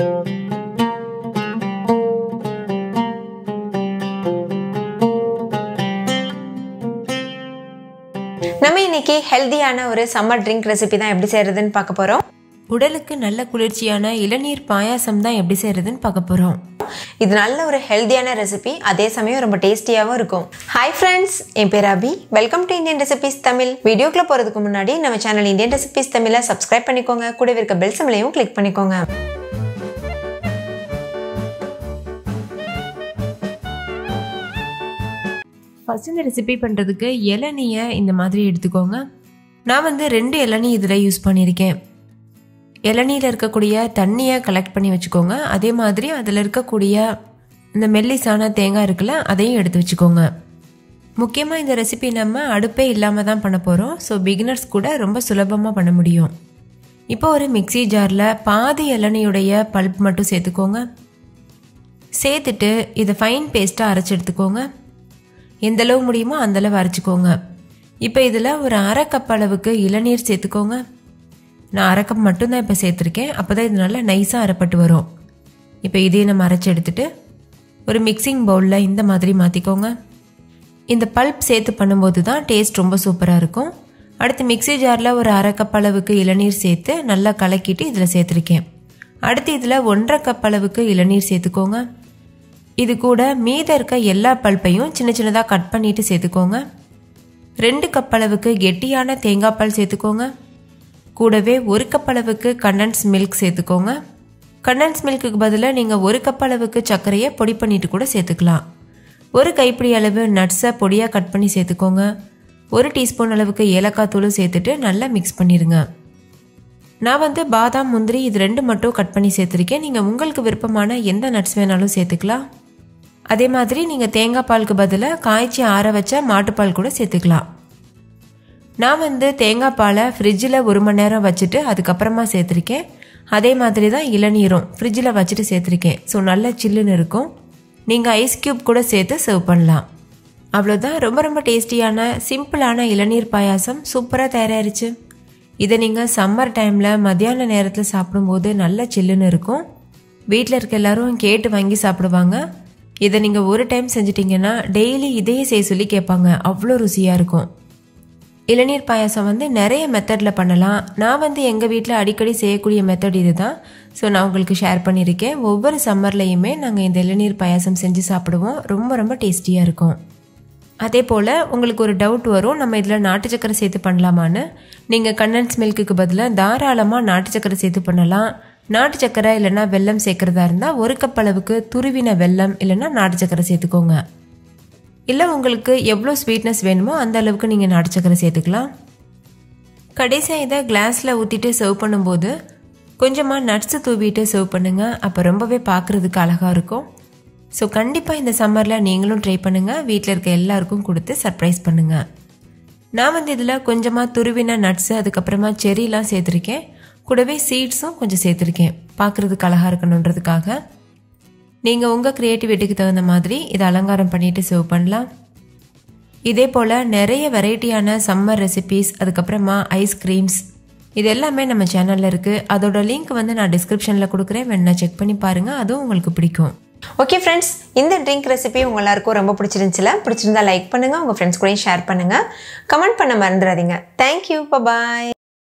நம்ம இன்னைக்கு ஹெல்தியான ஒரு சம்மர் ட்ரிங்க் ரெசிபி தான் எப்படி செய்யறதுன்னு பார்க்க போறோம். உடலுக்கு நல்ல குளிர்ச்சியான இளநீர் பாயாசம் தான் எப்படி செய்யறதுன்னு பார்க்க போறோம். இது நல்ல ஒரு ஹெல்தியான ரெசிபி, அதே சமயம் ரொம்ப டேஸ்டியாகவும் இருக்கும். ஹாய் ஃப்ரெண்ட்ஸ், என் பேர் Abhi. Welcome to Indian recipes Tamil. வீடியோக்குள்ள போறதுக்கு முன்னாடி நம்ம சேனல் இந்தியன் ரெசிபிஸ் தமிழை சப்ஸ்கிரைப் பண்ணிக்கோங்க, கூடவே இருக்க பெல் சிம்பலையும் கிளிக் பண்ணிக்கோங்க. ஃபர்ஸ்ட் இந்த ரெசிபி பண்ணுறதுக்கு இளநியை இந்த மாதிரி எடுத்துக்கோங்க. நான் 2 இளநீ இதில் யூஸ் பண்ணியிருக்கேன். இளநீரில் இருக்கக்கூடிய தண்ணியை கலெக்ட் பண்ணி வச்சுக்கோங்க. அதே மாதிரி அதில் இருக்கக்கூடிய இந்த மெல்லிசான தேங்காய் இருக்குல்ல, அதையும் எடுத்து வச்சுக்கோங்க. முக்கியமாக இந்த ரெசிபி நம்ம அடுப்பே இல்லாமல் தான் பண்ண போகிறோம். ஸோ பிகினர்ஸ் கூட ரொம்ப சுலபமாக பண்ண முடியும். இப்போ ஒரு மிக்சி ஜாரில் பாதி இளநியுடைய பல்ப் மட்டும் சேர்த்துக்கோங்க. சேர்த்துட்டு இதை ஃபைன் பேஸ்ட்டாக அரைச்சி எடுத்துக்கோங்க. எந்தளவு முடியுமோ அந்தளவு அரைச்சிக்கோங்க. இப்போ இதில் ஒரு 1/2 கப் அளவுக்கு இளநீர் சேர்த்துக்கோங்க. நான் 1/2 கப் மட்டும்தான் இப்போ சேர்த்துருக்கேன். அப்போ தான் இது நல்லா நைஸாக அரைப்பட்டு வரும். இப்போ இதையும் நம்ம அரைச்சி எடுத்துகிட்டு ஒரு மிக்சிங் பவுலில் இந்த மாதிரி மாற்றிக்கோங்க. இந்த பல்ப் சேர்த்து பண்ணும்போது தான் டேஸ்ட் ரொம்ப சூப்பராக இருக்கும். அடுத்து மிக்சி ஜாரில் ஒரு 1/2 கப் அளவுக்கு இளநீர் சேர்த்து நல்லா கலக்கிட்டு இதில் சேர்த்துருக்கேன். அடுத்து இதில் 1/2 கப் அளவுக்கு இளநீர் சேர்த்துக்கோங்க. இது கூட மீத இருக்க எல்லா பல்ப்பையும் சின்ன சின்னதாக கட் பண்ணிட்டு சேர்த்துக்கோங்க. 2 கப் அளவுக்கு கெட்டியான தேங்காய் பால் சேர்த்துக்கோங்க. கூடவே 1 கப் அளவுக்கு கண்டன்ஸ் மில்க் சேர்த்துக்கோங்க. கண்டன்ஸ் மில்க்குக்கு பதிலாக நீங்கள் 1 கப் அளவுக்கு சர்க்கரையை பொடி பண்ணிட்டு கூட சேர்த்துக்கலாம். 1 கைப்பிடி அளவு நட்ஸை பொடியாக கட் பண்ணி சேர்த்துக்கோங்க. 1 டீஸ்பூன் அளவுக்கு ஏலக்காய் தூள் சேர்த்துட்டு நல்லா மிக்ஸ் பண்ணிடுங்க. நான் பாதாம் முந்திரி இது 2 மட்டும் கட் பண்ணி சேர்த்துருக்கேன். நீங்கள் உங்களுக்கு விருப்பமான எந்த நட்ஸ் வேணாலும் சேர்த்துக்கலாம். அதே மாதிரி நீங்கள் தேங்காய் பாலுக்கு பதிலாக காய்ச்சி ஆற வச்ச மாட்டுப்பால் கூட சேர்த்துக்கலாம். நான் தேங்காய் பாலை ஃப்ரிட்ஜில் 1 மணி நேரம் வச்சுட்டு அதுக்கப்புறமா சேர்த்துருக்கேன். அதே மாதிரி தான் இளநீரும் ஃப்ரிட்ஜில் வச்சுட்டு சேர்த்துருக்கேன். ஸோ நல்லா சில்லுன்னு இருக்கும். நீங்கள் ஐஸ் க்யூப் கூட சேர்த்து சர்வ் பண்ணலாம். அவ்வளோதான். ரொம்ப ரொம்ப டேஸ்டியான சிம்பிளான இளநீர் பாயாசம் சூப்பராக தயாராகிருச்சு. இதை நீங்கள் சம்மர் டைமில் மத்தியான நேரத்தில் சாப்பிடும்போது நல்ல சில்லுன்னு இருக்கும். வீட்டில் இருக்க எல்லாரும் கேட்டு வாங்கி சாப்பிடுவாங்க. இதை நீங்கள் ஒரு டைம் செஞ்சிட்டிங்கன்னா டெய்லி இதையே செய்ய சொல்லி கேட்பாங்க. அவ்வளோ ருசியாக இருக்கும். இளநீர் பாயாசம் நிறைய மெத்தடில் பண்ணலாம். நான் எங்கள் வீட்டில் அடிக்கடி செய்யக்கூடிய மெத்தட் இது தான். ஸோ நான் உங்களுக்கு ஷேர் பண்ணியிருக்கேன். ஒவ்வொரு சம்மர்லேயுமே நாங்கள் இந்த இளநீர் பாயாசம் செஞ்சு சாப்பிடுவோம். ரொம்ப ரொம்ப டேஸ்டியாக இருக்கும். அதே போல் உங்களுக்கு ஒரு டவுட் வரும், நம்ம இதில் நாட்டு சக்கரை சேர்த்து பண்ணலாமான்னு. நீங்கள் கண்டன்ஸ் மில்க்குக்கு பதிலாக தாராளமாக நாட்டு சக்கரை சேர்த்து பண்ணலாம். நாட்டு சக்கரை இல்லைன்னா வெல்லம் சேர்க்குறதா இருந்தால் 1 கப் அளவுக்கு துருவின வெல்லம் இல்லைன்னா நாட்டு சக்கரை சேர்த்துக்கோங்க. இல்லை உங்களுக்கு எவ்வளோ ஸ்வீட்னஸ் வேணுமோ அந்த அளவுக்கு நீங்கள் நாட்டு சக்கரை சேர்த்துக்கலாம். கடைசியாக இதை கிளாஸில் ஊற்றிட்டு சர்வ் பண்ணும்போது கொஞ்சமாக நட்ஸு தூவிட்டு சர்வ் பண்ணுங்கள். அப்போ ரொம்பவே பார்க்குறதுக்கு அழகாக இருக்கும். ஸோ கண்டிப்பாக இந்த சம்மரில் நீங்களும் ட்ரை பண்ணுங்கள். வீட்டில் இருக்க எல்லாருக்கும் கொடுத்து சர்ப்ரைஸ் பண்ணுங்கள். நான் இதில் கொஞ்சமாக துருவின நட்ஸு அதுக்கப்புறமா செரிலாம் சேர்த்துருக்கேன். கூடவே சீட்ஸும் கொஞ்சம் சேர்த்துருக்கேன், பார்க்குறதுக்கு அழகாக இருக்கணுன்றதுக்காக. நீங்கள் உங்கள் க்ரியேட்டிவிட்டிக்கு தகுந்த மாதிரி இதை அலங்காரம் பண்ணிவிட்டு சர்வ் பண்ணலாம். இதே போல் நிறைய வெரைட்டியான சம்மர் ரெசிபீஸ் அதுக்கப்புறமா ஐஸ்கிரீம்ஸ் இது எல்லாமே நம்ம சேனலில் இருக்குது. அதோட லிங்க் நான் டிஸ்கிரிப்ஷனில் கொடுக்குறேன். வேணா செக் பண்ணி பாருங்கள், அதுவும் உங்களுக்கு பிடிக்கும். ஓகே ஃப்ரெண்ட்ஸ், இந்த ட்ரிங்க் ரெசிபி உங்கள் எல்லாருக்கும் ரொம்ப பிடிச்சிருந்துச்சுல? லைக் பண்ணுங்கள், உங்கள் ஃப்ரெண்ட்ஸ் கூடயும் ஷேர் பண்ணுங்கள், கமெண்ட் பண்ண மறந்துடாதீங்க. தேங்க்யூ, பாய்.